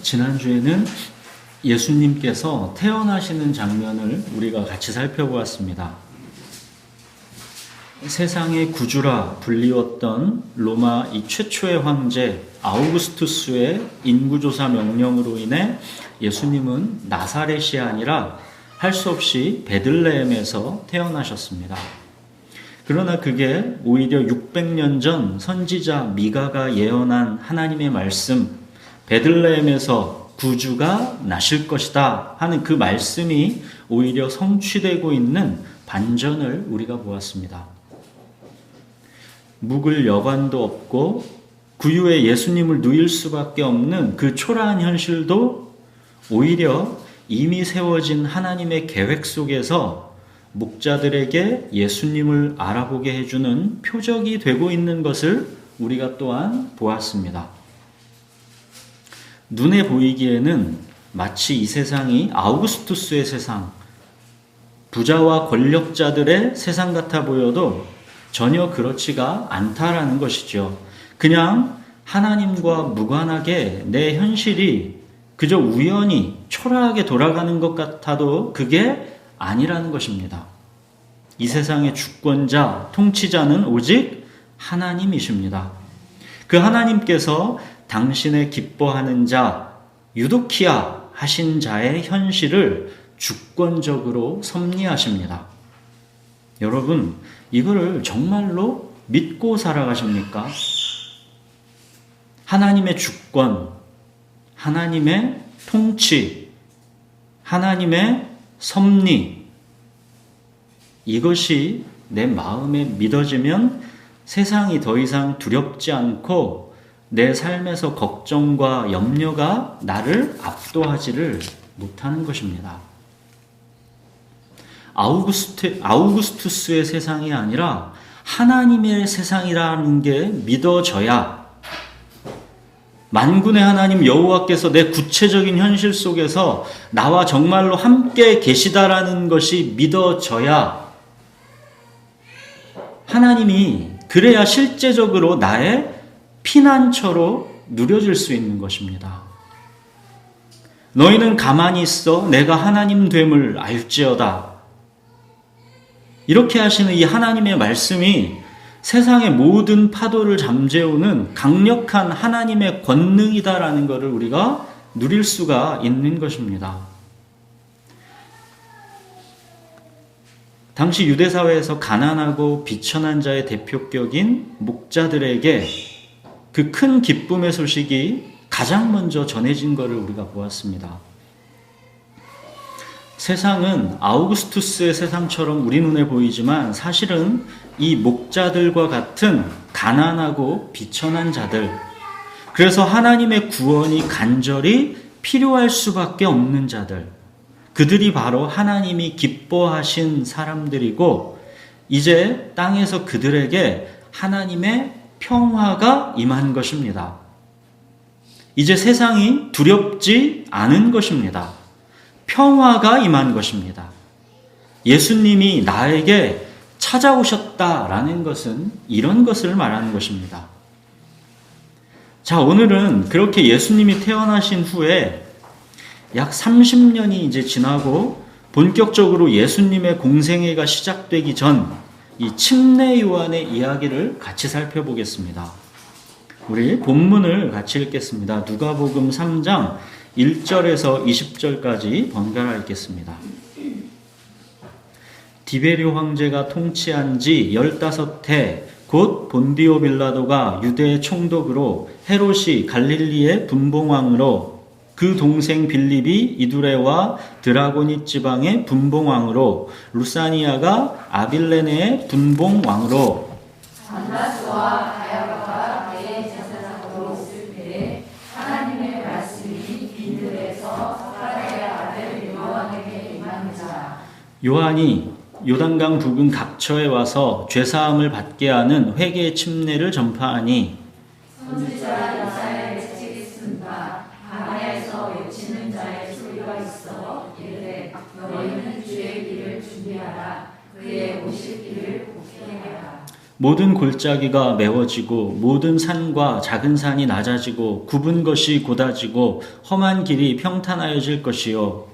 지난주에는 예수님께서 태어나시는 장면을 우리가 같이 살펴보았습니다. 세상의 구주라 불리웠던 로마 이 최초의 황제 아우구스투스의 인구조사 명령으로 인해 예수님은 나사렛이 아니라 할 수 없이 베들레헴에서 태어나셨습니다. 그러나 그게 오히려 600년 전 선지자 미가가 예언한 하나님의 말씀, 베들레헴에서 구주가 나실 것이다 하는 그 말씀이 오히려 성취되고 있는 반전을 우리가 보았습니다. 묵을 여관도 없고 구유에 예수님을 누일 수밖에 없는 그 초라한 현실도 오히려 이미 세워진 하나님의 계획 속에서 목자들에게 예수님을 알아보게 해주는 표적이 되고 있는 것을 우리가 또한 보았습니다. 눈에 보이기에는 마치 이 세상이 아우구스투스의 세상, 부자와 권력자들의 세상 같아 보여도 전혀 그렇지가 않다라는 것이죠. 그냥 하나님과 무관하게 내 현실이 그저 우연히 초라하게 돌아가는 것 같아도 그게 아니라는 것입니다. 이 세상의 주권자, 통치자는 오직 하나님이십니다. 그 하나님께서 당신의 기뻐하는 자, 유도키아 하신 자의 현실을 주권적으로 섭리하십니다. 여러분, 이거를 정말로 믿고 살아가십니까? 하나님의 주권, 하나님의 통치, 하나님의 섭리, 이것이 내 마음에 믿어지면 세상이 더 이상 두렵지 않고 내 삶에서 걱정과 염려가 나를 압도하지를 못하는 것입니다. 아우구스투스의 세상이 아니라 하나님의 세상이라는 게 믿어져야 만군의 하나님 여호와께서 내 구체적인 현실 속에서 나와 정말로 함께 계시다라는 것이 믿어져야 하나님이 그래야 실제적으로 나의 피난처로 누려질 수 있는 것입니다. 너희는 가만히 있어 내가 하나님 됨을 알지어다. 이렇게 하시는 이 하나님의 말씀이 세상의 모든 파도를 잠재우는 강력한 하나님의 권능이다라는 것을 우리가 누릴 수가 있는 것입니다. 당시 유대사회에서 가난하고 비천한 자의 대표격인 목자들에게 그 큰 기쁨의 소식이 가장 먼저 전해진 것을 우리가 보았습니다. 세상은 아우구스투스의 세상처럼 우리 눈에 보이지만 사실은 이 목자들과 같은 가난하고 비천한 자들, 그래서 하나님의 구원이 간절히 필요할 수밖에 없는 자들, 그들이 바로 하나님이 기뻐하신 사람들이고 이제 땅에서 그들에게 하나님의 평화가 임한 것입니다. 이제 세상이 두렵지 않은 것입니다. 평화가 임한 것입니다. 예수님이 나에게 찾아오셨다라는 것은 이런 것을 말하는 것입니다. 자, 오늘은 그렇게 예수님이 태어나신 후에 약 30년이 이제 지나고 본격적으로 예수님의 공생애가 시작되기 전 이 침례 요한의 이야기를 같이 살펴보겠습니다. 우리 본문을 같이 읽겠습니다. 누가복음 3장 1절에서 20절까지 번갈아 읽겠습니다. 디베리오 황제가 통치한 지 15해 곧 본디오 빌라도가 유대의 총독으로 헤롯이 갈릴리의 분봉왕으로 그 동생 빌립이 이두레와 드라고니 지방의 분봉왕으로 루사니아가 아빌레네의 분봉왕으로 안나스와 가야바가 대제사장으로 있을 때에 하나님의 말씀이 빈들에서 사라의 아들 요한에게 임하니라. 요한이 요단강 부근 각처에 와서 죄사함을 받게 하는 회개의 침례를 전파하니 선지자 여사의 책이 쓴다. 광야에서 외치는 자의 소리가 있어 이르되 너희는 주의 길을 준비하라. 그의 오실 길을 곱게 하라. 모든 골짜기가 메워지고 모든 산과 작은 산이 낮아지고 굽은 것이 곧아지고 험한 길이 평탄하여질 것이요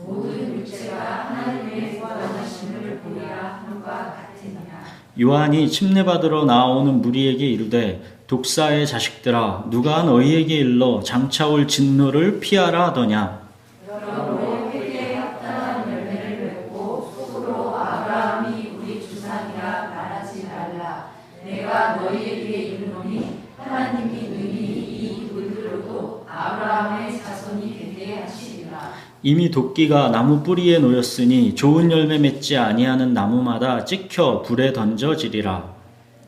모든 육체가 하나님의 구원하심을 보리라 함과 같으니라. 요한이 침례받으러 나오는 무리에게 이르되 독사의 자식들아 누가 너희에게 일러 장차 올 진노를 피하라 하더냐. 그러므로 회개에 합당한 열매를 맺고 속으로 아브라함이 우리 조상이라 말하지 말라. 내가 너희에게 이르노니 하나님이 능히 이 돌들로도 아브라함의 자손이 되게 하시리라. 이미 도끼가 나무 뿌리에 놓였으니 좋은 열매 맺지 아니하는 나무마다 찍혀 불에 던져지리라.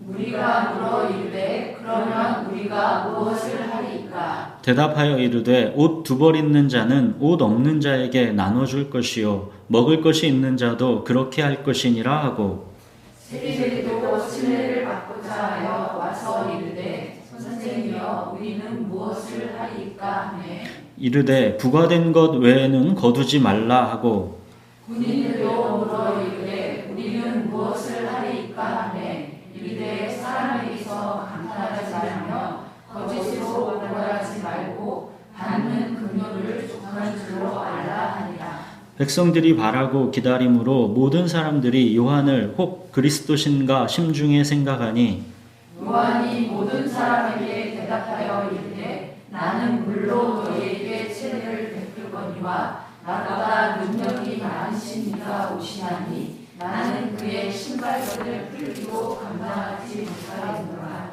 우리가 물어 이르되 그러면 우리가 무엇을 하리까? 대답하여 이르되 옷 두 벌 있는 자는 옷 없는 자에게 나눠줄 것이요 먹을 것이 있는 자도 그렇게 할 것이니라 하고 세리들도 침례를 받고자 하여 와서 이르되 선생이여 우리는 무엇을 하리까 하매 이르되 부과된 것 외에는 거두지 말라 하고 군인들도 물어 이르되 우리는 무엇을 하리까 하매 이르되 사람에게서 강탈하지 말며 거짓으로 오해하지 말고 받는 긍휼을 족한 줄로 알라 하니라. 백성들이 바라고 기다림으로 모든 사람들이 요한을 혹 그리스도신가 심중에 생각하니 요한이 모든 사람에게 대답하여 이르되 나는 물로 너희에게 세례를 베풀거니와 나보다 능력이 많으신 이가 오시나니 나는 그의 신발끈을 풀기도 감당하지 못하겠노라.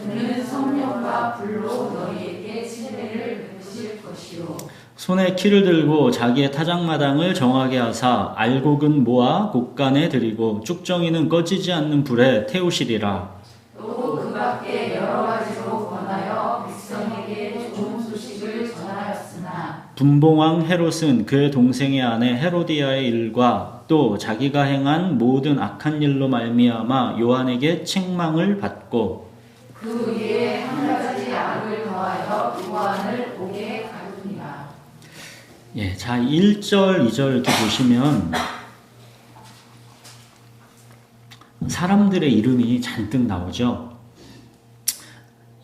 그는 성령과 불로 너희에게 세례를 베푸실 것이요 손에 키를 들고 자기의 타작마당을 정하게 하사 알곡은 모아 곡간에 들이고 쭉정이는 꺼지지 않는 불에 태우시리라. 또 그 밖에 여러 가지로 권하여 백성에게 좋은 소식을 전하였으나 분봉왕 헤롯은 그의 동생의 아내 헤로디아의 일과 또 자기가 행한 모든 악한 일로 말미암아 요한에게 책망을 받고 그 위에 한 가지 악을 더하여 요한을 옥에 가두니라. 예, 자 1절, 2절 이렇게 보시면 사람들의 이름이 잔뜩 나오죠.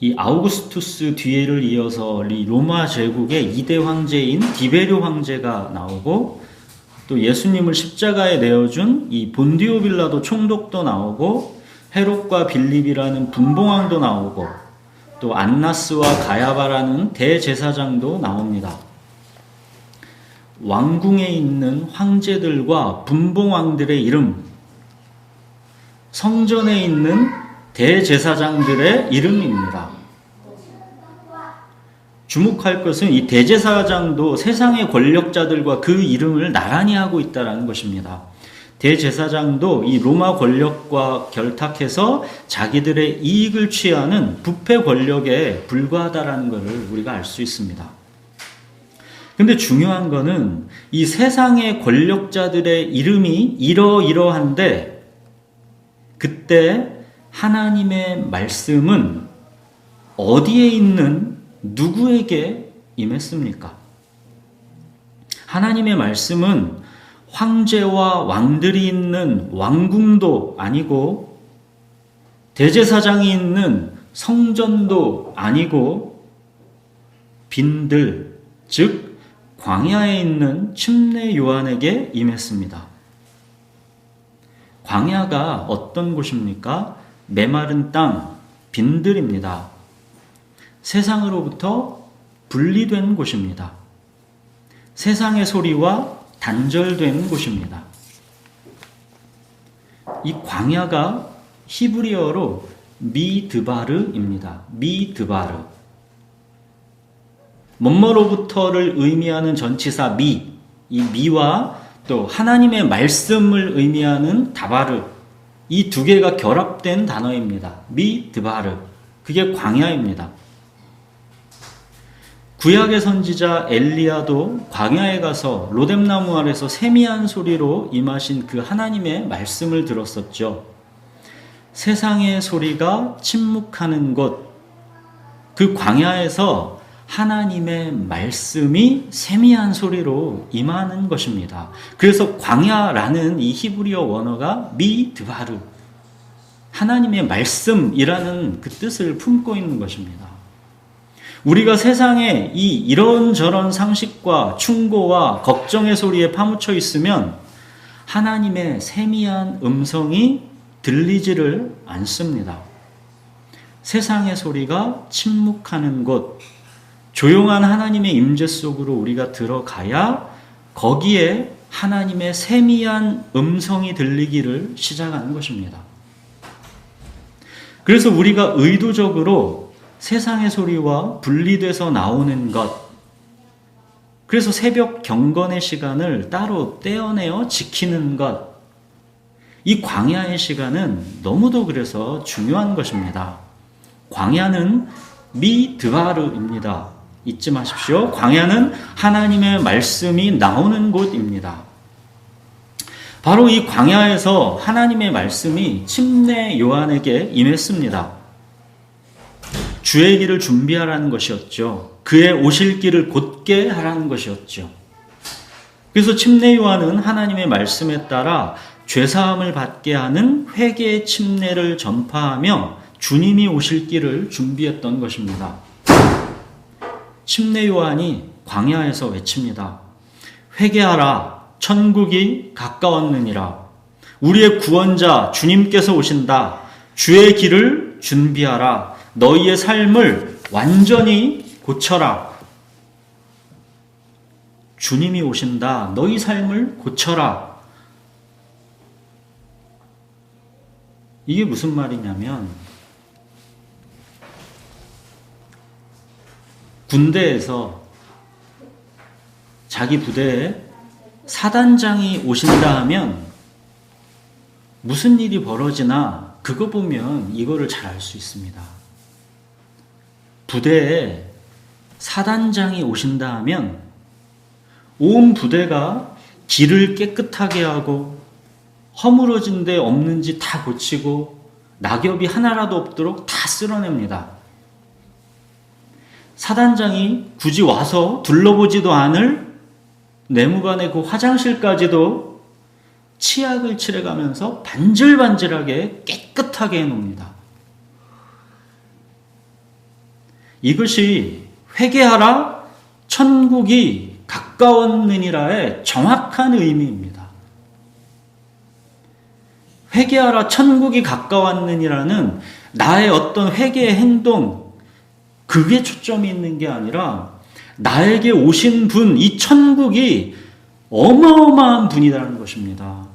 이 아우구스투스 뒤에를 이어서 이 로마 제국의 2대 황제인 디베료 황제가 나오고 또 예수님을 십자가에 내어준 이 본디오 빌라도 총독도 나오고 헤롯과 빌립이라는 분봉왕도 나오고 또 안나스와 가야바라는 대제사장도 나옵니다. 왕궁에 있는 황제들과 분봉왕들의 이름, 성전에 있는 대제사장들의 이름입니다. 주목할 것은 이 대제사장도 세상의 권력자들과 그 이름을 나란히 하고 있다는 것입니다. 대제사장도 이 로마 권력과 결탁해서 자기들의 이익을 취하는 부패 권력에 불과하다는 것을 우리가 알 수 있습니다. 근데 중요한 거는 이 세상의 권력자들의 이름이 이러이러한데 그때 하나님의 말씀은 어디에 있는 누구에게 임했습니까? 하나님의 말씀은 황제와 왕들이 있는 왕궁도 아니고 대제사장이 있는 성전도 아니고 빈들, 즉 광야에 있는 침례 요한에게 임했습니다. 광야가 어떤 곳입니까? 메마른 땅, 빈들입니다. 세상으로부터 분리된 곳입니다. 세상의 소리와 단절된 곳입니다. 이 광야가 히브리어로 미드바르입니다. 미드바르. 뭐뭐로부터를 의미하는 전치사 미, 이 미와 또 하나님의 말씀을 의미하는 다바르, 이 두 개가 결합된 단어입니다. 미드바르. 그게 광야입니다. 구약의 선지자 엘리야도 광야에 가서 로뎀나무 아래서 세미한 소리로 임하신 그 하나님의 말씀을 들었었죠. 세상의 소리가 침묵하는 곳, 그 광야에서 하나님의 말씀이 세미한 소리로 임하는 것입니다. 그래서 광야라는 이 히브리어 원어가 미드바르, 하나님의 말씀이라는 그 뜻을 품고 있는 것입니다. 우리가 세상에 이 이런저런 상식과 충고와 걱정의 소리에 파묻혀 있으면 하나님의 세미한 음성이 들리지를 않습니다. 세상의 소리가 침묵하는 곳, 조용한 하나님의 임재 속으로 우리가 들어가야 거기에 하나님의 세미한 음성이 들리기를 시작하는 것입니다. 그래서 우리가 의도적으로 세상의 소리와 분리돼서 나오는 것, 그래서 새벽 경건의 시간을 따로 떼어내어 지키는 것, 이 광야의 시간은 너무도 그래서 중요한 것입니다. 광야는 미드바르입니다. 잊지 마십시오. 광야는 하나님의 말씀이 나오는 곳입니다. 바로 이 광야에서 하나님의 말씀이 침례 요한에게 임했습니다. 주의 길을 준비하라는 것이었죠. 그의 오실 길을 곧게 하라는 것이었죠. 그래서 침례 요한은 하나님의 말씀에 따라 죄사함을 받게 하는 회개의 침례를 전파하며 주님이 오실 길을 준비했던 것입니다. 침례 요한이 광야에서 외칩니다. 회개하라, 천국이 가까웠느니라. 우리의 구원자 주님께서 오신다. 주의 길을 준비하라. 너희의 삶을 완전히 고쳐라. 주님이 오신다. 너희 삶을 고쳐라. 이게 무슨 말이냐면 군대에서 자기 부대에 사단장이 오신다 하면 무슨 일이 벌어지나 그거 보면 이거를 잘 알 수 있습니다. 부대에 사단장이 오신다 하면 온 부대가 길을 깨끗하게 하고 허물어진 데 없는지 다 고치고 낙엽이 하나라도 없도록 다 쓸어냅니다. 사단장이 굳이 와서 둘러보지도 않을 내무반의 그 화장실까지도 치약을 칠해가면서 반질반질하게 깨끗하게 해놓습니다. 이것이 회개하라 천국이 가까웠느니라의 정확한 의미입니다. 회개하라 천국이 가까웠느니라는 나의 어떤 회개의 행동, 그게 초점이 있는 게 아니라 나에게 오신 분, 이 천국이 어마어마한 분이라는 것입니다.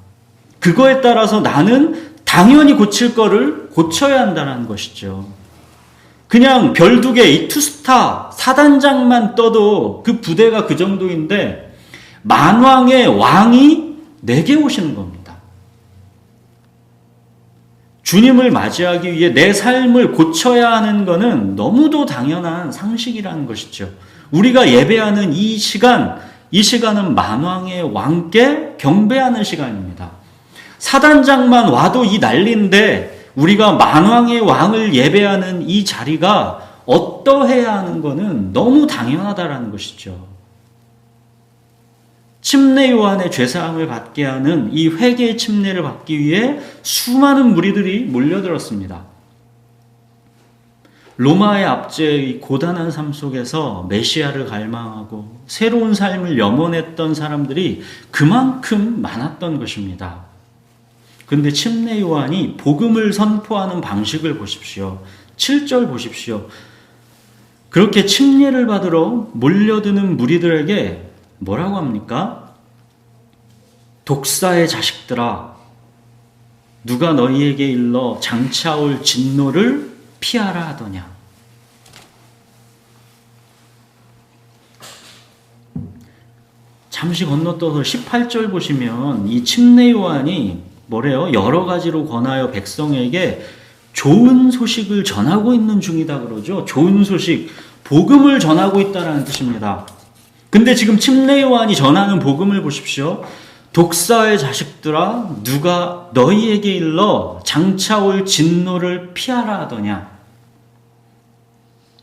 그거에 따라서 나는 당연히 고칠 거를 고쳐야 한다는 것이죠. 그냥 별 두 개, 이 투스타, 사단장만 떠도 그 부대가 그 정도인데 만왕의 왕이 내게 오시는 겁니다. 주님을 맞이하기 위해 내 삶을 고쳐야 하는 것은 너무도 당연한 상식이라는 것이죠. 우리가 예배하는 이 시간은 만왕의 왕께 경배하는 시간입니다. 사단장만 와도 이 난리인데 우리가 만왕의 왕을 예배하는 이 자리가 어떠해야 하는 것은 너무 당연하다라는 것이죠. 침례 요한의 죄사함을 받게 하는 이 회개의 침례를 받기 위해 수많은 무리들이 몰려들었습니다. 로마의 압제의 고단한 삶 속에서 메시아를 갈망하고 새로운 삶을 염원했던 사람들이 그만큼 많았던 것입니다. 그런데 침례 요한이 복음을 선포하는 방식을 보십시오. 7절 보십시오. 그렇게 침례를 받으러 몰려드는 무리들에게 뭐라고 합니까? 독사의 자식들아, 누가 너희에게 일러 장차 올 진노를 피하라 하더냐. 잠시 건너떠서 18절 보시면 이 침례 요한이 뭐래요? 여러 가지로 권하여 백성에게 좋은 소식을 전하고 있는 중이다 그러죠. 좋은 소식, 복음을 전하고 있다는 뜻입니다. 근데 지금 침례 요한이 전하는 복음을 보십시오. 독사의 자식들아, 누가 너희에게 일러 장차 올 진노를 피하라 하더냐.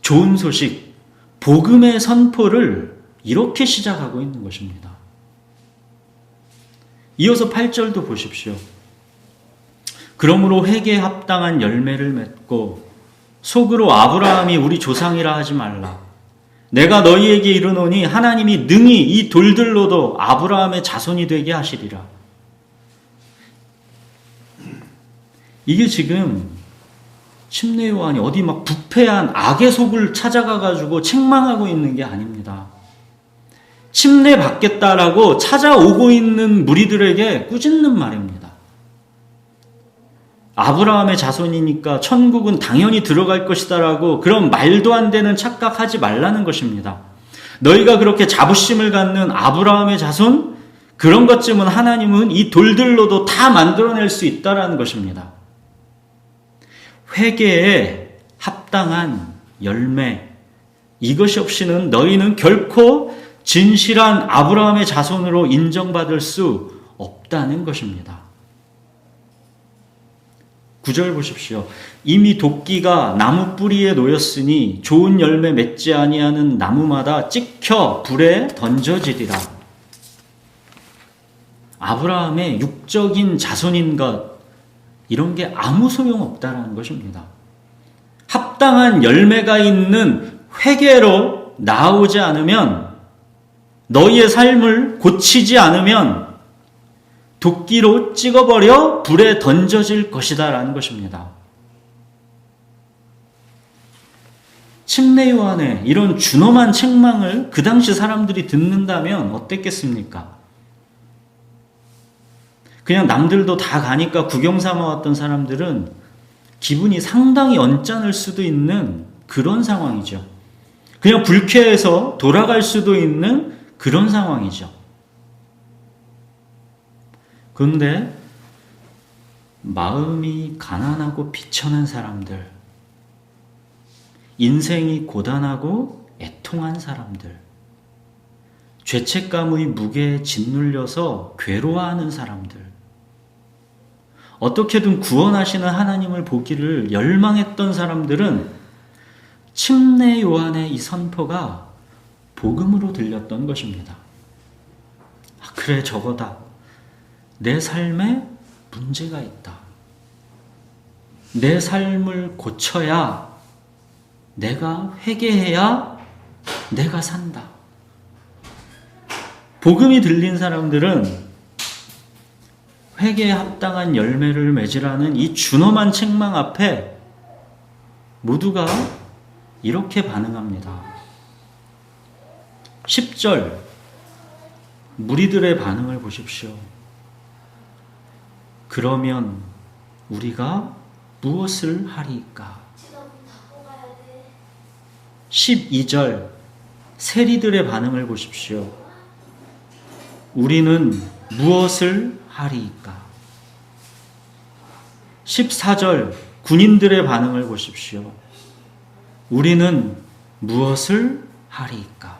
좋은 소식, 복음의 선포를 이렇게 시작하고 있는 것입니다. 이어서 8절도 보십시오. 그러므로 회개에 합당한 열매를 맺고 속으로 아브라함이 우리 조상이라 하지 말라. 내가 너희에게 이르노니 하나님이 능히 이 돌들로도 아브라함의 자손이 되게 하시리라. 이게 지금 침례 요한이 어디 막 부패한 악의 속을 찾아가가지고 책망하고 있는 게 아닙니다. 침례 받겠다라고 찾아오고 있는 무리들에게 꾸짖는 말입니다. 아브라함의 자손이니까 천국은 당연히 들어갈 것이다라고 그런 말도 안 되는 착각하지 말라는 것입니다. 너희가 그렇게 자부심을 갖는 아브라함의 자손? 그런 것쯤은 하나님은 이 돌들로도 다 만들어낼 수 있다라는 것입니다. 회개에 합당한 열매, 이것이 없이는 너희는 결코 진실한 아브라함의 자손으로 인정받을 수 없다는 것입니다. 9절 보십시오. 이미 도끼가 나무 뿌리에 놓였으니 좋은 열매 맺지 아니하는 나무마다 찍혀 불에 던져지리라. 아브라함의 육적인 자손인 것, 이런 게 아무 소용없다라는 것입니다. 합당한 열매가 있는 회개로 나아오지 않으면, 너희의 삶을 고치지 않으면 도끼로 찍어버려 불에 던져질 것이다 라는 것입니다. 침례 요한의 이런 준엄한 책망을 그 당시 사람들이 듣는다면 어땠겠습니까? 그냥 남들도 다 가니까 구경 삼아 왔던 사람들은 기분이 상당히 언짢을 수도 있는 그런 상황이죠. 그냥 불쾌해서 돌아갈 수도 있는 그런 상황이죠. 그런데 마음이 가난하고 비천한 사람들, 인생이 고단하고 애통한 사람들, 죄책감의 무게에 짓눌려서 괴로워하는 사람들, 어떻게든 구원하시는 하나님을 보기를 열망했던 사람들은 침례 요한의 이 선포가 복음으로 들렸던 것입니다. 아, 그래, 저거다. 내 삶에 문제가 있다. 내 삶을 고쳐야, 내가 회개해야 내가 산다. 복음이 들린 사람들은 회개에 합당한 열매를 맺으라는 이 준엄한 책망 앞에 모두가 이렇게 반응합니다. 10절 무리들의 반응을 보십시오. 그러면 우리가 무엇을 하리이까? 12절 세리들의 반응을 보십시오. 우리는 무엇을 하리이까? 14절 군인들의 반응을 보십시오. 우리는 무엇을 하리이까?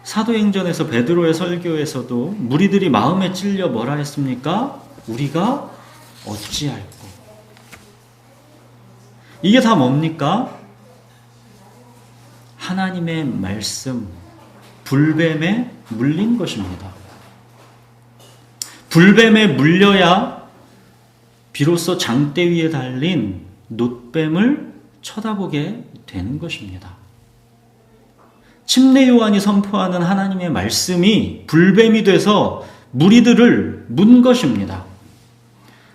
사도행전에서 베드로의 설교에서도 무리들이 마음에 찔려 뭐라 했습니까? 우리가 어찌할꼬? 이게 다 뭡니까? 하나님의 말씀, 불뱀에 물린 것입니다. 불뱀에 물려야 비로소 장대 위에 달린 놋뱀을 쳐다보게 되는 것입니다. 침례 요한이 선포하는 하나님의 말씀이 불뱀이 돼서 무리들을 문 것입니다.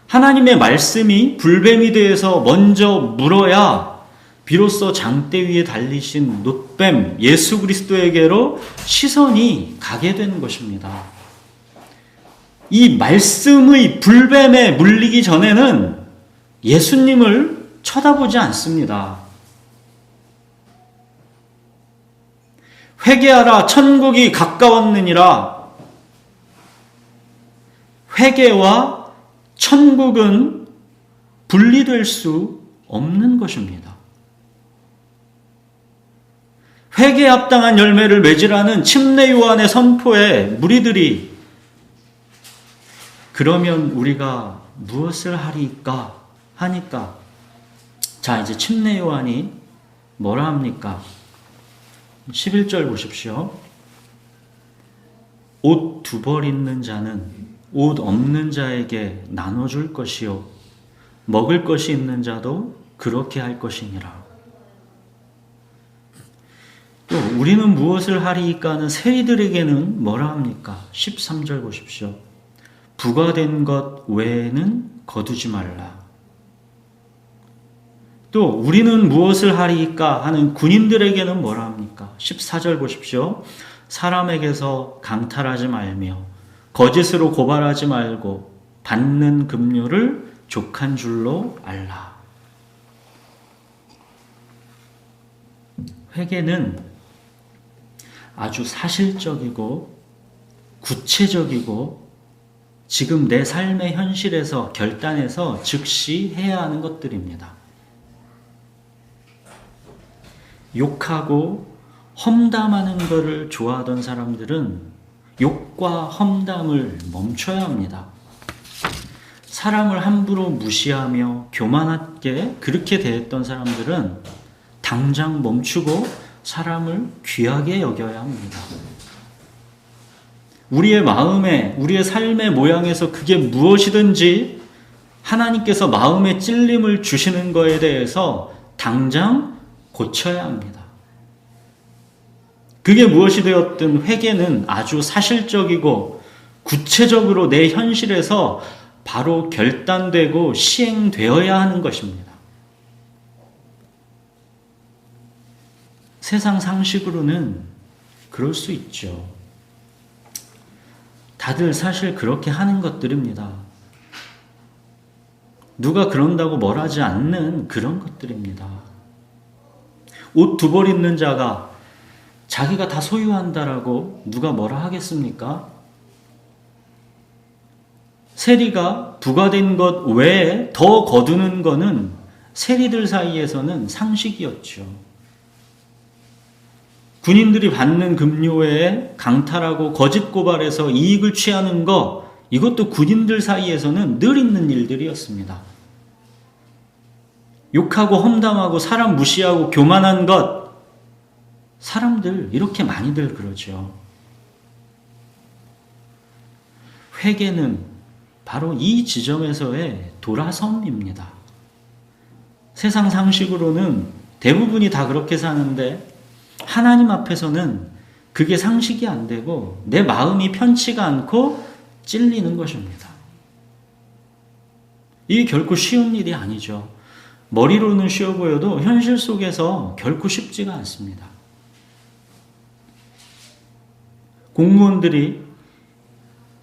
하나님의 말씀이 불뱀이 돼서 먼저 물어야 비로소 장대 위에 달리신 놋뱀 예수 그리스도에게로 시선이 가게 되는 것입니다. 이 말씀의 불뱀에 물리기 전에는 예수님을 쳐다보지 않습니다. 회개하라 천국이 가까웠느니라. 회개와 천국은 분리될 수 없는 것입니다. 회개에 합당한 열매를 맺으라는 침례 요한의 선포에 무리들이 그러면 우리가 무엇을 하리까 하니까, 자, 이제 침례 요한이 뭐라 합니까? 11절 보십시오. 옷 두 벌 있는 자는 옷 없는 자에게 나눠줄 것이요 먹을 것이 있는 자도 그렇게 할 것이니라. 또 우리는 무엇을 하리이까 하는 세리들에게는 뭐라 합니까? 13절 보십시오. 부과된 것 외에는 거두지 말라. 또 우리는 무엇을 하리이까 하는 군인들에게는 뭐라 합니까? 14절 보십시오. 사람에게서 강탈하지 말며 거짓으로 고발하지 말고 받는 급료를 족한 줄로 알라. 회개는 아주 사실적이고 구체적이고 지금 내 삶의 현실에서 결단해서 즉시 해야 하는 것들입니다. 욕하고 험담하는 것을 좋아하던 사람들은 욕과 험담을 멈춰야 합니다. 사람을 함부로 무시하며 교만하게 그렇게 대했던 사람들은 당장 멈추고 사람을 귀하게 여겨야 합니다. 우리의 마음에, 우리의 삶의 모양에서 그게 무엇이든지 하나님께서 마음에 찔림을 주시는 것에 대해서 당장 고쳐야 합니다. 그게 무엇이 되었든 회개는 아주 사실적이고 구체적으로 내 현실에서 바로 결단되고 시행되어야 하는 것입니다. 세상 상식으로는 그럴 수 있죠. 다들 사실 그렇게 하는 것들입니다. 누가 그런다고 뭘 하지 않는 그런 것들입니다. 옷 두 벌 있는 자가 자기가 다 소유한다라고 누가 뭐라 하겠습니까? 세리가 부과된 것 외에 더 거두는 것은 세리들 사이에서는 상식이었죠. 군인들이 받는 급료에 강탈하고 거짓 고발해서 이익을 취하는 것, 이것도 군인들 사이에서는 늘 있는 일들이었습니다. 욕하고 험담하고 사람 무시하고 교만한 것, 사람들 이렇게 많이들 그러죠. 회개는 바로 이 지점에서의 돌아섬입니다. 세상 상식으로는 대부분이 다 그렇게 사는데 하나님 앞에서는 그게 상식이 안 되고 내 마음이 편치가 않고 찔리는 것입니다. 이게 결코 쉬운 일이 아니죠. 머리로는 쉬워 보여도 현실 속에서 결코 쉽지가 않습니다. 공무원들이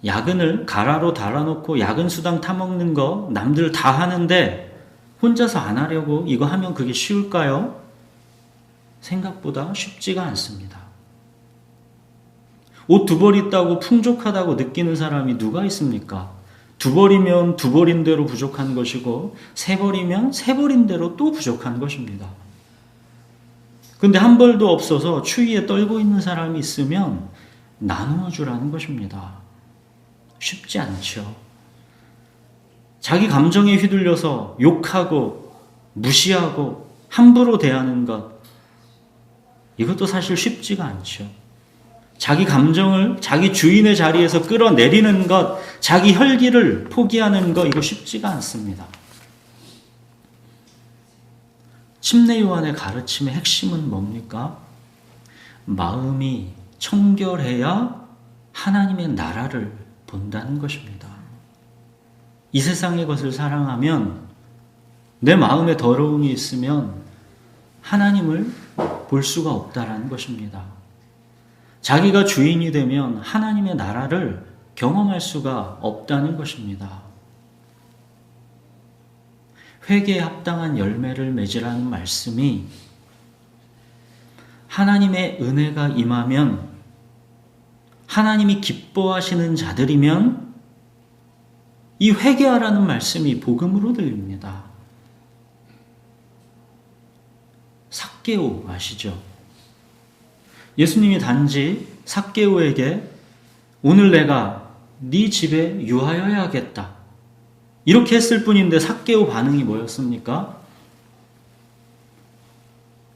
야근을 가라로 달아놓고 야근 수당 타먹는 거 남들 다 하는데 혼자서 안 하려고 이거 하면 그게 쉬울까요? 생각보다 쉽지가 않습니다. 옷 두 벌 있다고 풍족하다고 느끼는 사람이 누가 있습니까? 두 벌이면 두 벌인 대로 부족한 것이고 세 벌이면 세 벌인 대로 또 부족한 것입니다. 근데 한 벌도 없어서 추위에 떨고 있는 사람이 있으면 나누어 주라는 것입니다. 쉽지 않죠. 자기 감정에 휘둘려서 욕하고 무시하고 함부로 대하는 것, 이것도 사실 쉽지가 않죠. 자기 감정을 자기 주인의 자리에서 끌어내리는 것, 자기 혈기를 포기하는 것, 이거 쉽지가 않습니다. 침례 요한의 가르침의 핵심은 뭡니까? 마음이 청결해야 하나님의 나라를 본다는 것입니다. 이 세상의 것을 사랑하면, 내 마음에 더러움이 있으면 하나님을 볼 수가 없다라는 것입니다. 자기가 주인이 되면 하나님의 나라를 경험할 수가 없다는 것입니다. 회개에 합당한 열매를 맺으라는 말씀이 하나님의 은혜가 임하면, 하나님이 기뻐하시는 자들이면 이 회개하라는 말씀이 복음으로 들립니다. 삭개오 아시죠? 예수님이 단지 삭개오에게 오늘 내가 네 집에 유하여야겠다 이렇게 했을 뿐인데 삭개오 반응이 뭐였습니까?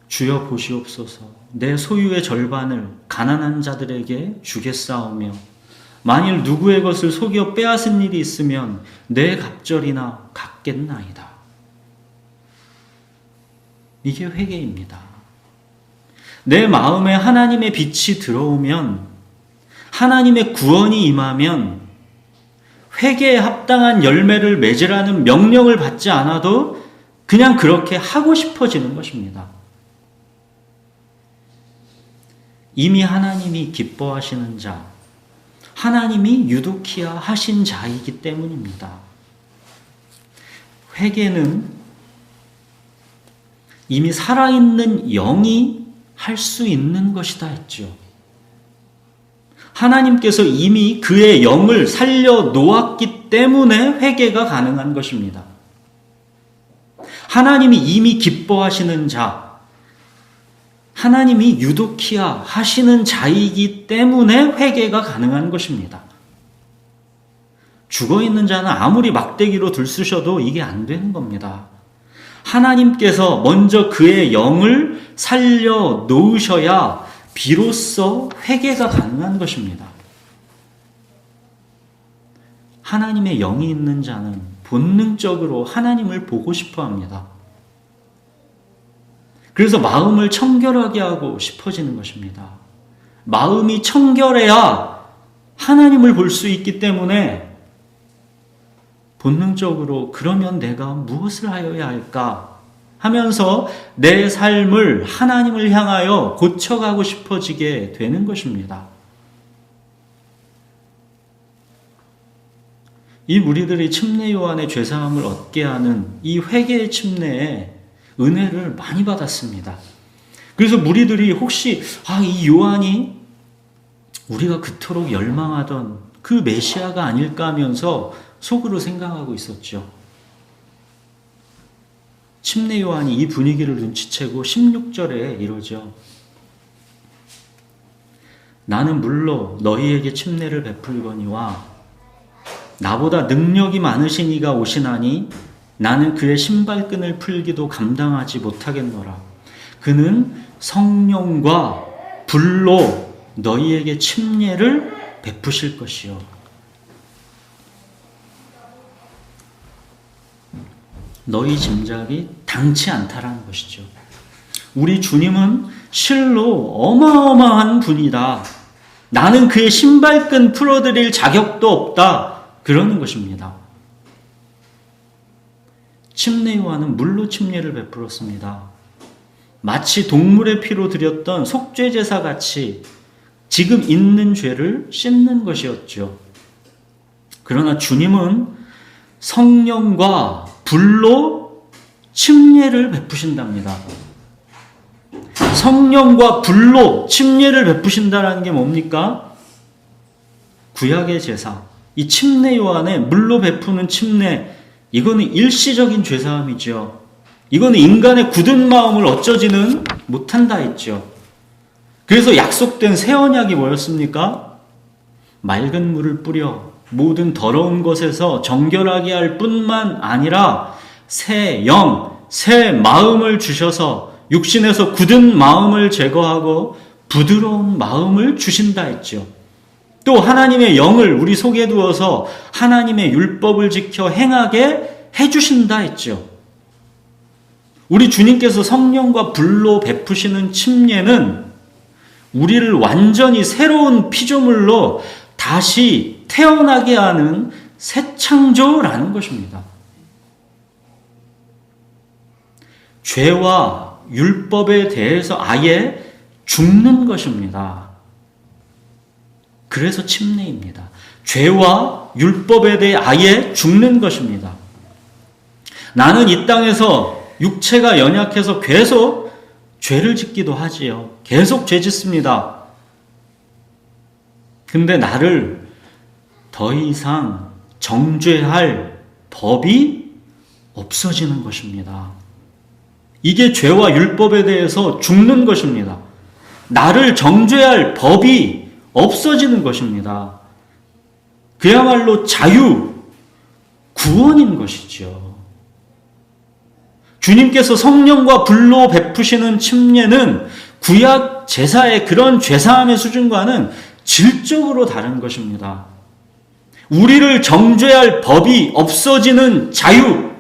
주여 보시옵소서, 내 소유의 절반을 가난한 자들에게 주겠사오며 만일 누구의 것을 속여 빼앗은 일이 있으면 내 갑절이나 갚겠나이다. 이게 회개입니다. 내 마음에 하나님의 빛이 들어오면, 하나님의 구원이 임하면 회개에 합당한 열매를 맺으라는 명령을 받지 않아도 그냥 그렇게 하고 싶어지는 것입니다. 이미 하나님이 기뻐하시는 자, 하나님이 유도키야 하신 자이기 때문입니다. 회개는 이미 살아있는 영이 할 수 있는 것이다 했죠. 하나님께서 이미 그의 영을 살려 놓았기 때문에 회개가 가능한 것입니다. 하나님이 이미 기뻐하시는 자, 하나님이 유도키야 하시는 자이기 때문에 회개가 가능한 것입니다. 죽어있는 자는 아무리 막대기로 들쑤셔도 이게 안 되는 겁니다. 하나님께서 먼저 그의 영을 살려 놓으셔야 비로소 회개가 가능한 것입니다. 하나님의 영이 있는 자는 본능적으로 하나님을 보고 싶어 합니다. 그래서 마음을 청결하게 하고 싶어지는 것입니다. 마음이 청결해야 하나님을 볼 수 있기 때문에 본능적으로 그러면 내가 무엇을 하여야 할까 하면서 내 삶을 하나님을 향하여 고쳐가고 싶어지게 되는 것입니다. 이 무리들이 침례 요한의 죄사함을 얻게 하는 이 회개의 침례에 은혜를 많이 받았습니다. 그래서 무리들이 혹시 이 요한이 우리가 그토록 열망하던 그 메시아가 아닐까 하면서 속으로 생각하고 있었죠. 침례 요한이 이 분위기를 눈치채고 16절에 이러죠. 나는 물로 너희에게 침례를 베풀거니와 나보다 능력이 많으신 이가 오시나니 나는 그의 신발끈을 풀기도 감당하지 못하겠노라. 그는 성령과 불로 너희에게 침례를 베푸실 것이요. 너희 짐작이 당치 않다라는 것이죠. 우리 주님은 실로 어마어마한 분이다. 나는 그의 신발끈 풀어드릴 자격도 없다. 그러는 것입니다. 침례 요한은 물로 침례를 베풀었습니다. 마치 동물의 피로 드렸던 속죄 제사 같이 지금 있는 죄를 씻는 것이었죠. 그러나 주님은 성령과 불로 침례를 베푸신답니다. 성령과 불로 침례를 베푸신다라는 게 뭡니까? 구약의 제사, 이 침례 요한의 물로 베푸는 침례, 이거는 일시적인 죄사함이죠. 이거는 인간의 굳은 마음을 어쩌지는 못한다 했죠. 그래서 약속된 새 언약이 뭐였습니까? 맑은 물을 뿌려 모든 더러운 것에서 정결하게 할 뿐만 아니라 새 영, 새 마음을 주셔서 육신에서 굳은 마음을 제거하고 부드러운 마음을 주신다 했죠. 또 하나님의 영을 우리 속에 두어서 하나님의 율법을 지켜 행하게 해주신다 했죠. 우리 주님께서 성령과 불로 베푸시는 침례는 우리를 완전히 새로운 피조물로 다시 태어나게 하는 새 창조라는 것입니다. 죄와 율법에 대해서 아예 죽는 것입니다. 그래서 침례입니다. 죄와 율법에 대해 아예 죽는 것입니다. 나는 이 땅에서 육체가 연약해서 계속 죄를 짓기도 하지요. 계속 죄 짓습니다. 근데 나를 더 이상 정죄할 법이 없어지는 것입니다. 이게 죄와 율법에 대해서 죽는 것입니다. 나를 정죄할 법이 없어지는 것입니다. 그야말로 자유, 구원인 것이죠. 주님께서 성령과 불로 베푸시는 침례는 구약 제사의 그런 죄사함의 수준과는 질적으로 다른 것입니다. 우리를 정죄할 법이 없어지는 자유.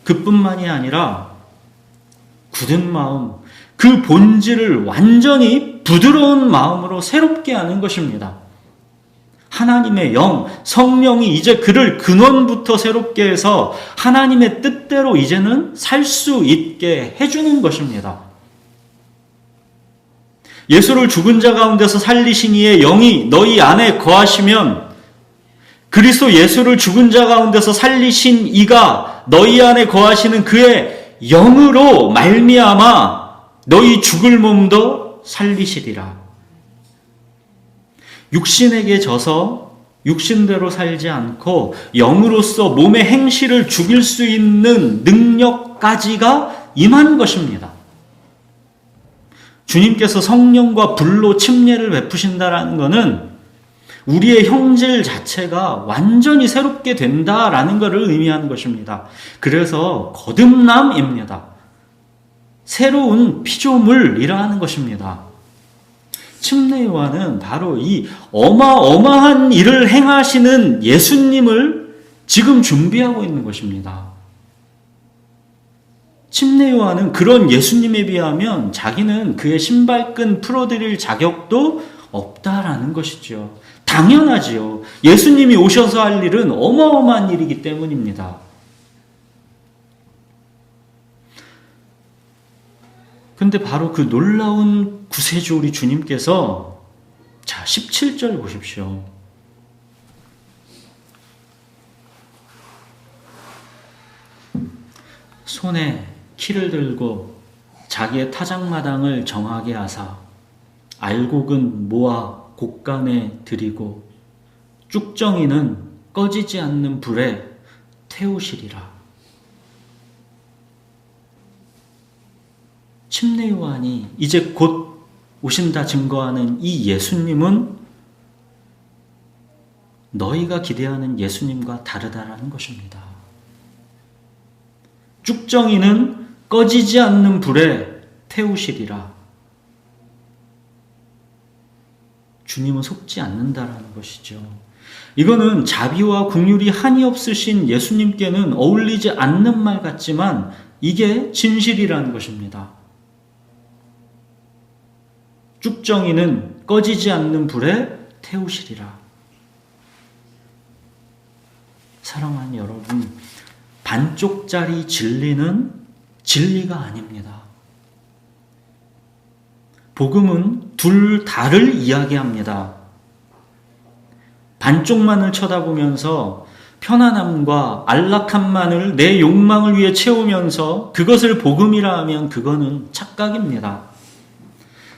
그뿐만이 아니라 굳은 마음, 그 본질을 완전히 부드러운 마음으로 새롭게 하는 것입니다. 하나님의 영, 성령이 이제 그를 근원부터 새롭게 해서 하나님의 뜻대로 이제는 살 수 있게 해주는 것입니다. 예수를 죽은 자 가운데서 살리신 이의 영이 너희 안에 거하시면 그리스도 예수를 죽은 자 가운데서 살리신 이가 너희 안에 거하시는 그의 영으로 말미암아 너희 죽을 몸도 살리시리라. 육신에게 져서 육신대로 살지 않고 영으로서 몸의 행실을 죽일 수 있는 능력까지가 임한 것입니다. 주님께서 성령과 불로 침례를 베푸신다라는 것은 우리의 형질 자체가 완전히 새롭게 된다라는 것을 의미하는 것입니다. 그래서 거듭남입니다. 새로운 피조물이라는 것입니다. 침례 요한은 바로 이 어마어마한 일을 행하시는 예수님을 지금 준비하고 있는 것입니다. 침례 요한은 그런 예수님에 비하면 자기는 그의 신발끈 풀어드릴 자격도 없다라는 것이죠. 당연하지요. 예수님이 오셔서 할 일은 어마어마한 일이기 때문입니다. 근데 바로 그 놀라운 구세주 우리 주님께서 자 17절 보십시오. 손에 키를 들고 자기의 타작마당을 정하게 하사 알곡은 모아 곡간에 들이고 쭉정이는 꺼지지 않는 불에 태우시리라. 침례 요한이 이제 곧 오신다 증거하는 이 예수님은 너희가 기대하는 예수님과 다르다라는 것입니다. 쭉정이는 꺼지지 않는 불에 태우시리라. 주님은 속지 않는다라는 것이죠. 이거는 자비와 긍휼이 한이 없으신 예수님께는 어울리지 않는 말 같지만 이게 진실이라는 것입니다. 쭉정이는 꺼지지 않는 불에 태우시리라. 사랑하는 여러분, 반쪽짜리 진리는 진리가 아닙니다. 복음은 둘 다를 이야기합니다. 반쪽만을 쳐다보면서 편안함과 안락함만을 내 욕망을 위해 채우면서 그것을 복음이라 하면 그거는 착각입니다.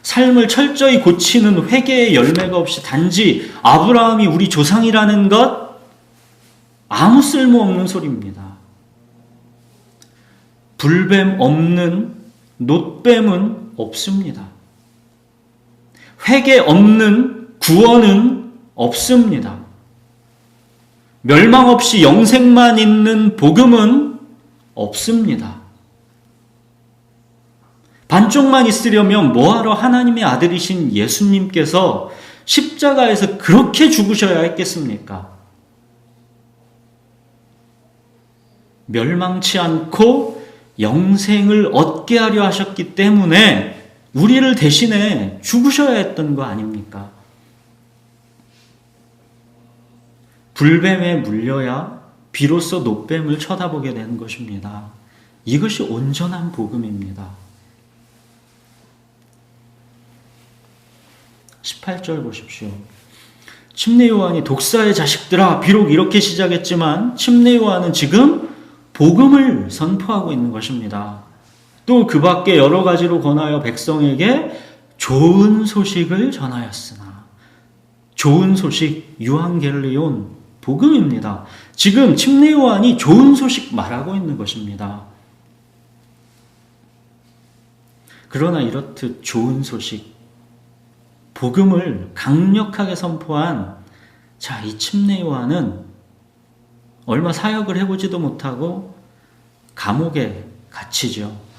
삶을 철저히 고치는 회개의 열매가 없이 단지 아브라함이 우리 조상이라는 것 아무 쓸모없는 소리입니다. 불뱀 없는 놋뱀은 없습니다. 회개 없는 구원은 없습니다. 멸망 없이 영생만 있는 복음은 없습니다. 반쪽만 있으려면 뭐하러 하나님의 아들이신 예수님께서 십자가에서 그렇게 죽으셔야 했겠습니까? 멸망치 않고 영생을 얻게 하려 하셨기 때문에 우리를 대신해 죽으셔야 했던 거 아닙니까? 불뱀에 물려야 비로소 놋뱀을 쳐다보게 되는 것입니다. 이것이 온전한 복음입니다. 18절 보십시오. 침례 요한이 독사의 자식들아, 비록 이렇게 시작했지만 침례 요한은 지금 복음을 선포하고 있는 것입니다. 또 그 밖에 여러 가지로 권하여 백성에게 좋은 소식을 전하였으나, 좋은 소식, 유앙겔리온, 복음입니다. 지금 침례 요한이 좋은 소식 말하고 있는 것입니다. 그러나 이렇듯 좋은 소식, 복음을 강력하게 선포한 이 침례 요한은 얼마 사역을 해보지도 못하고 감옥에 갇히죠.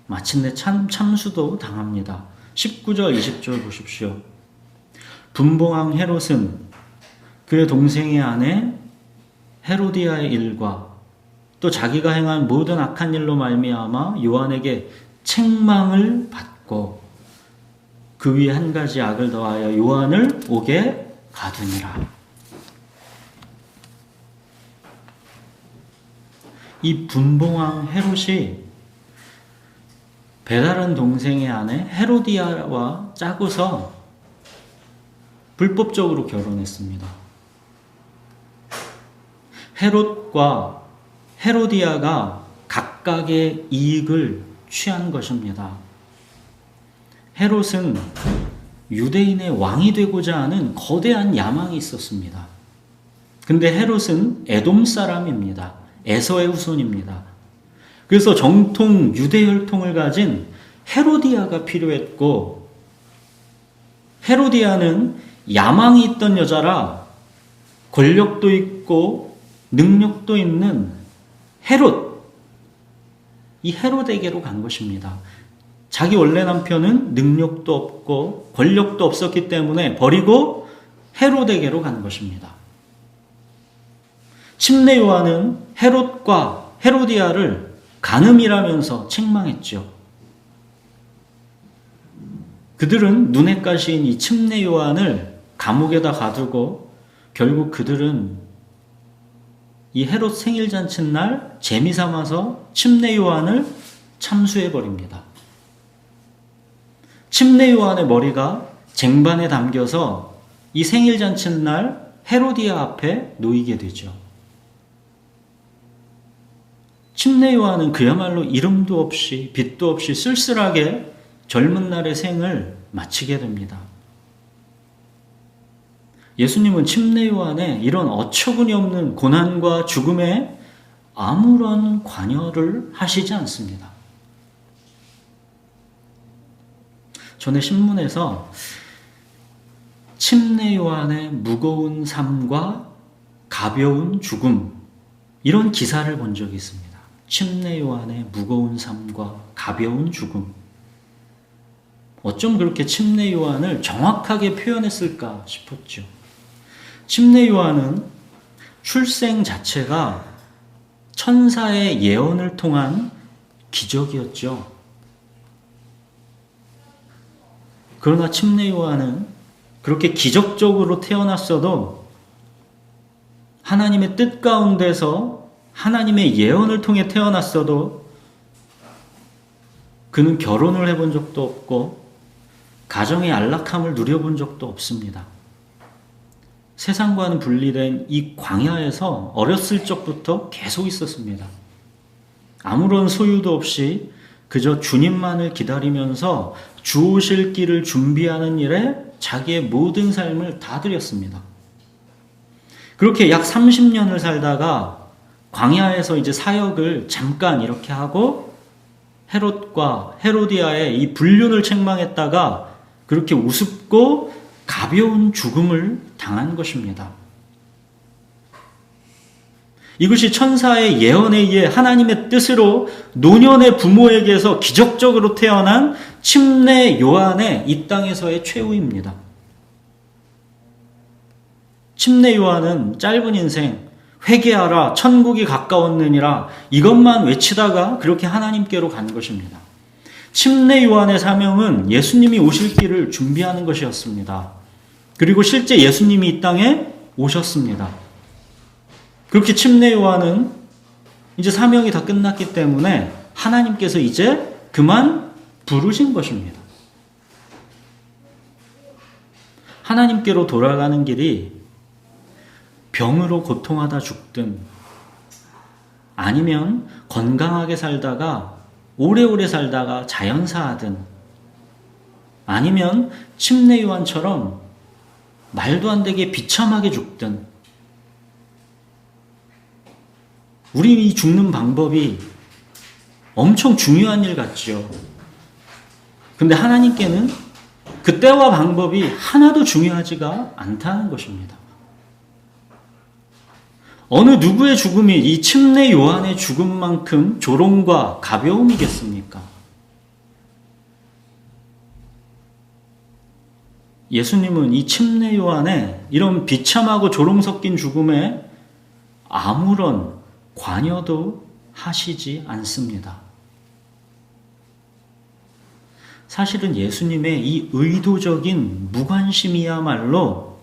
마침내 참수도 당합니다. 19절, 20절 보십시오. 분봉왕 헤롯은 그의 동생의 아내 헤로디아의 일과 또 자기가 행한 모든 악한 일로 말미암아 요한에게 책망을 받고 그 위에 한 가지 악을 더하여 요한을 옥에 가두니라. 이 분봉왕 헤롯이 배다른 동생의 아내 헤로디아와 짜고서 불법적으로 결혼했습니다. 헤롯과 헤로디아가 각각의 이익을 취한 것입니다. 헤롯은 유대인의 왕이 되고자 하는 거대한 야망이 있었습니다. 근데 헤롯은 에돔 사람입니다. 에서의 후손입니다. 그래서 정통 유대 혈통을 가진 헤로디아가 필요했고, 헤로디아는 야망이 있던 여자라 권력도 있고 능력도 있는 헤롯, 이 헤롯에게로 간 것입니다. 자기 원래 남편은 능력도 없고 권력도 없었기 때문에 버리고 헤롯에게로 간 것입니다. 침례 요한은 헤롯과 헤로디아를 간음이라면서 책망했죠. 그들은 눈에 가시인 이 침례 요한을 감옥에다 가두고 결국 그들은 이 헤롯 생일 잔칫날 재미 삼아서 침례 요한을 참수해 버립니다. 침례 요한의 머리가 쟁반에 담겨서 이 생일 잔칫날 헤로디아 앞에 놓이게 되죠. 침례 요한은 그야말로 이름도 없이 빛도 없이 쓸쓸하게 젊은 날의 생을 마치게 됩니다. 예수님은 침례 요한의 이런 어처구니 없는 고난과 죽음에 아무런 관여를 하시지 않습니다. 전에 신문에서 침례 요한의 무거운 삶과 가벼운 죽음, 이런 기사를 본 적이 있습니다. 침례 요한의 무거운 삶과 가벼운 죽음. 어쩜 그렇게 침례 요한을 정확하게 표현했을까 싶었죠. 침례 요한은 출생 자체가 천사의 예언을 통한 기적이었죠. 그러나 침례 요한은 그렇게 기적적으로 태어났어도 하나님의 뜻 가운데서 하나님의 예언을 통해 태어났어도 그는 결혼을 해본 적도 없고 가정의 안락함을 누려본 적도 없습니다. 세상과는 분리된 이 광야에서 어렸을 적부터 계속 있었습니다. 아무런 소유도 없이 그저 주님만을 기다리면서 주 오실 길을 준비하는 일에 자기의 모든 삶을 다 드렸습니다. 그렇게 약 30년을 살다가 광야에서 이제 사역을 잠깐 이렇게 하고 헤롯과 헤로디아의 이 불륜을 책망했다가 그렇게 우습고 가벼운 죽음을 당한 것입니다. 이것이 천사의 예언에 의해 하나님의 뜻으로 노년의 부모에게서 기적적으로 태어난 침례 요한의 이 땅에서의 최후입니다. 침례 요한은 짧은 인생 회개하라 천국이 가까웠느니라 이것만 외치다가 그렇게 하나님께로 간 것입니다. 침례 요한의 사명은 예수님이 오실 길을 준비하는 것이었습니다. 그리고 실제 예수님이 이 땅에 오셨습니다. 그렇게 침례 요한은 이제 사명이 다 끝났기 때문에 하나님께서 이제 그만 부르신 것입니다. 하나님께로 돌아가는 길이 병으로 고통하다 죽든 아니면 건강하게 살다가 오래오래 살다가 자연사하든 아니면 침례 요한처럼 말도 안 되게 비참하게 죽든 우리 이 죽는 방법이 엄청 중요한 일 같죠. 근데 하나님께는 그 때와 방법이 하나도 중요하지가 않다는 것입니다. 어느 누구의 죽음이 이 침례 요한의 죽음만큼 조롱과 가벼움이겠습니까? 예수님은 이 침례 요한의 이런 비참하고 조롱 섞인 죽음에 아무런 관여도 하시지 않습니다. 사실은 예수님의 이 의도적인 무관심이야말로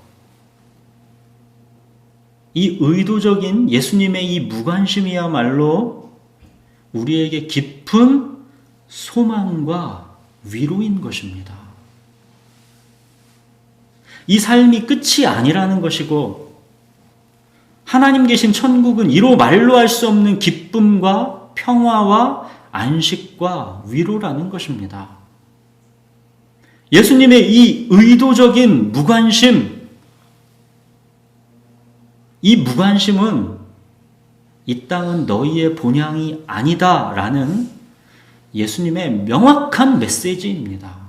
예수님의 이 무관심이야말로 우리에게 깊은 소망과 위로인 것입니다. 이 삶이 끝이 아니라는 것이고 하나님 계신 천국은 이로 말로 할 수 없는 기쁨과 평화와 안식과 위로라는 것입니다. 예수님의 이 의도적인 무관심, 이 무관심은 이 땅은 너희의 본향이 아니다라는 예수님의 명확한 메시지입니다.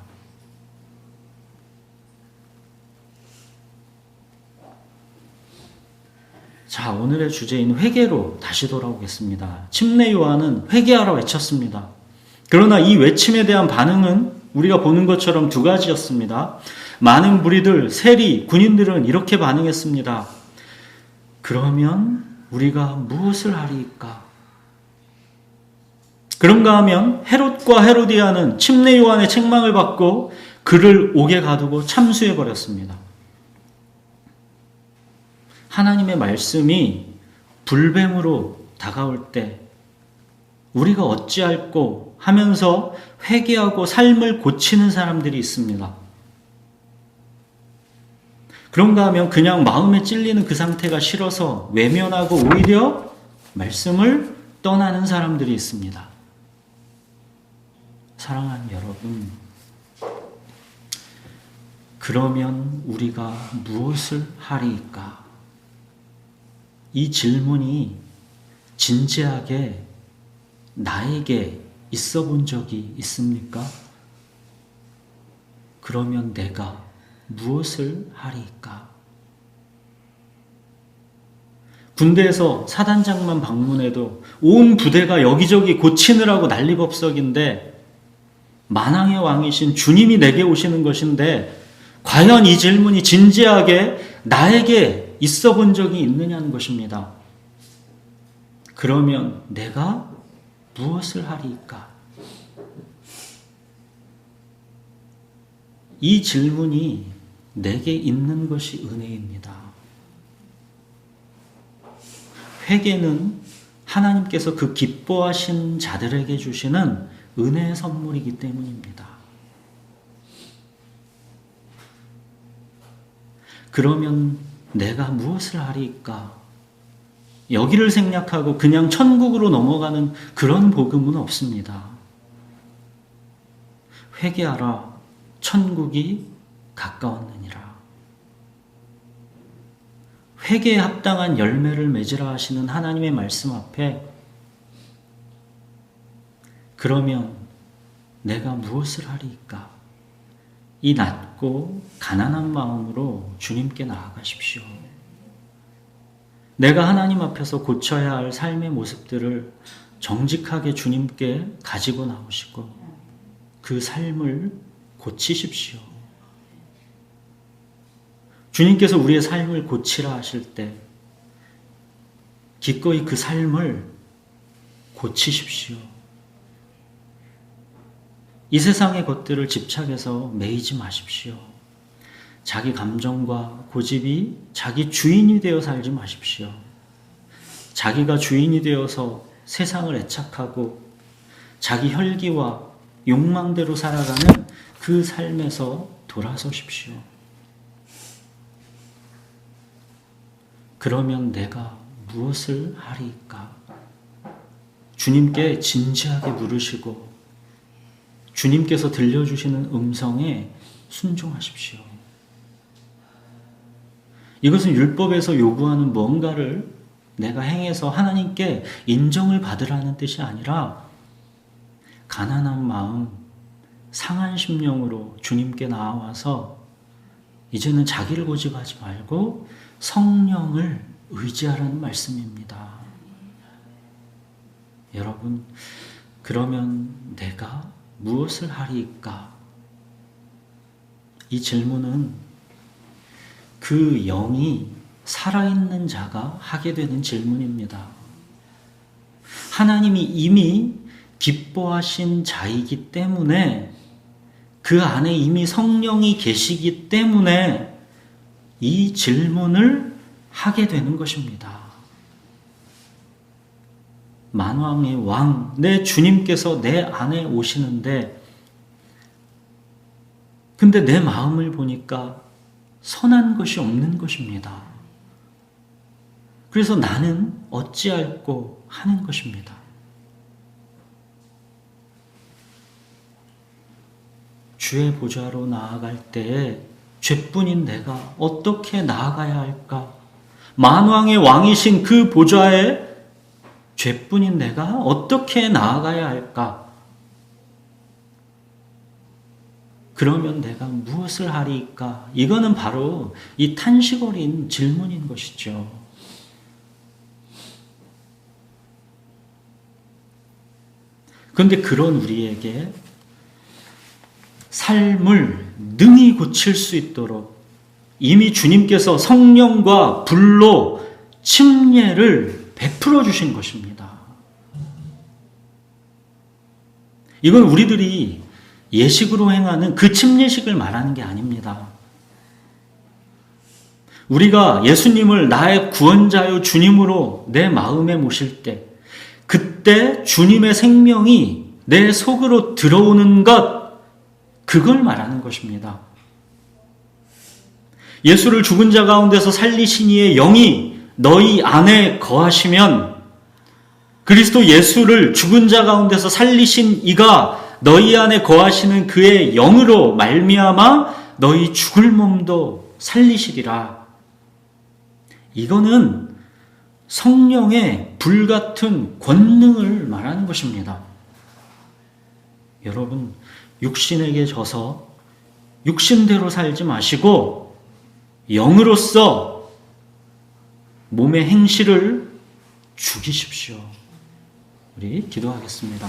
자, 오늘의 주제인 회개로 다시 돌아오겠습니다. 침례 요한은 회개하라 외쳤습니다. 그러나 이 외침에 대한 반응은 우리가 보는 것처럼 두 가지였습니다. 많은 무리들, 세리, 군인들은 이렇게 반응했습니다. 그러면 우리가 무엇을 하리이까? 그런가 하면 헤롯과 헤로디아는 침례 요한의 책망을 받고 그를 옥에 가두고 참수해버렸습니다. 하나님의 말씀이 불뱀으로 다가올 때 우리가 어찌할꼬 하면서 회개하고 삶을 고치는 사람들이 있습니다. 그런가 하면 그냥 마음에 찔리는 그 상태가 싫어서 외면하고 오히려 말씀을 떠나는 사람들이 있습니다. 사랑하는 여러분, 그러면 우리가 무엇을 하리이까? 이 질문이 진지하게 나에게 있어 본 적이 있습니까? 그러면 내가 무엇을 하리이까? 군대에서 사단장만 방문해도 온 부대가 여기저기 고치느라고 난리법석인데 만왕의 왕이신 주님이 내게 오시는 것인데 과연 이 질문이 진지하게 나에게 있어 본 적이 있느냐는 것입니다. 그러면 내가 무엇을 하리이까? 이 질문이 내게 있는 것이 은혜입니다. 회개는 하나님께서 그 기뻐하신 자들에게 주시는 은혜의 선물이기 때문입니다. 그러면 내가 무엇을 하리이까? 여기를 생략하고 그냥 천국으로 넘어가는 그런 복음은 없습니다. 회개하라, 천국이 가까웠느니라. 회개에 합당한 열매를 맺으라 하시는 하나님의 말씀 앞에 그러면 내가 무엇을 하리이까? 이 낮고 가난한 마음으로 주님께 나아가십시오. 내가 하나님 앞에서 고쳐야 할 삶의 모습들을 정직하게 주님께 가지고 나오시고 그 삶을 고치십시오. 주님께서 우리의 삶을 고치라 하실 때 기꺼이 그 삶을 고치십시오. 이 세상의 것들을 집착해서 매이지 마십시오. 자기 감정과 고집이 자기 주인이 되어 살지 마십시오. 자기가 주인이 되어서 세상을 애착하고 자기 혈기와 욕망대로 살아가는 그 삶에서 돌아서십시오. 그러면 내가 무엇을 하리이까? 주님께 진지하게 물으시고 주님께서 들려주시는 음성에 순종하십시오. 이것은 율법에서 요구하는 뭔가를 내가 행해서 하나님께 인정을 받으라는 뜻이 아니라 가난한 마음, 상한 심령으로 주님께 나와서 이제는 자기를 고집하지 말고 성령을 의지하라는 말씀입니다. 여러분, 그러면 내가 무엇을 하리이까? 이 질문은 그 영이 살아있는 자가 하게 되는 질문입니다. 하나님이 이미 기뻐하신 자이기 때문에 그 안에 이미 성령이 계시기 때문에 이 질문을 하게 되는 것입니다. 만왕의 왕, 내 주님께서 내 안에 오시는데 근데 내 마음을 보니까 선한 것이 없는 것입니다. 그래서 나는 어찌할꼬 하는 것입니다. 주의 보좌로 나아갈 때에 죄뿐인 내가 어떻게 나아가야 할까? 만왕의 왕이신 그 보좌에 죄뿐인 내가 어떻게 나아가야 할까? 그러면 내가 무엇을 하리까? 이거는 바로 이 탄식 어린 질문인 것이죠. 그런데 그런 우리에게 삶을 능히 고칠 수 있도록 이미 주님께서 성령과 불로 침례를 베풀어 주신 것입니다. 이건 우리들이 예식으로 행하는 그 침례식을 말하는 게 아닙니다. 우리가 예수님을 나의 구원자요 주님으로 내 마음에 모실 때 그때 주님의 생명이 내 속으로 들어오는 것, 그걸 말하는 것입니다. 예수를 죽은 자 가운데서 살리신 이의 영이 너희 안에 거하시면 그리스도 예수를 죽은 자 가운데서 살리신 이가 너희 안에 거하시는 그의 영으로 말미암아 너희 죽을 몸도 살리시리라. 이거는 성령의 불같은 권능을 말하는 것입니다. 여러분, 육신에게 져서 육신대로 살지 마시고 영으로서 몸의 행실을 죽이십시오. 우리 기도하겠습니다.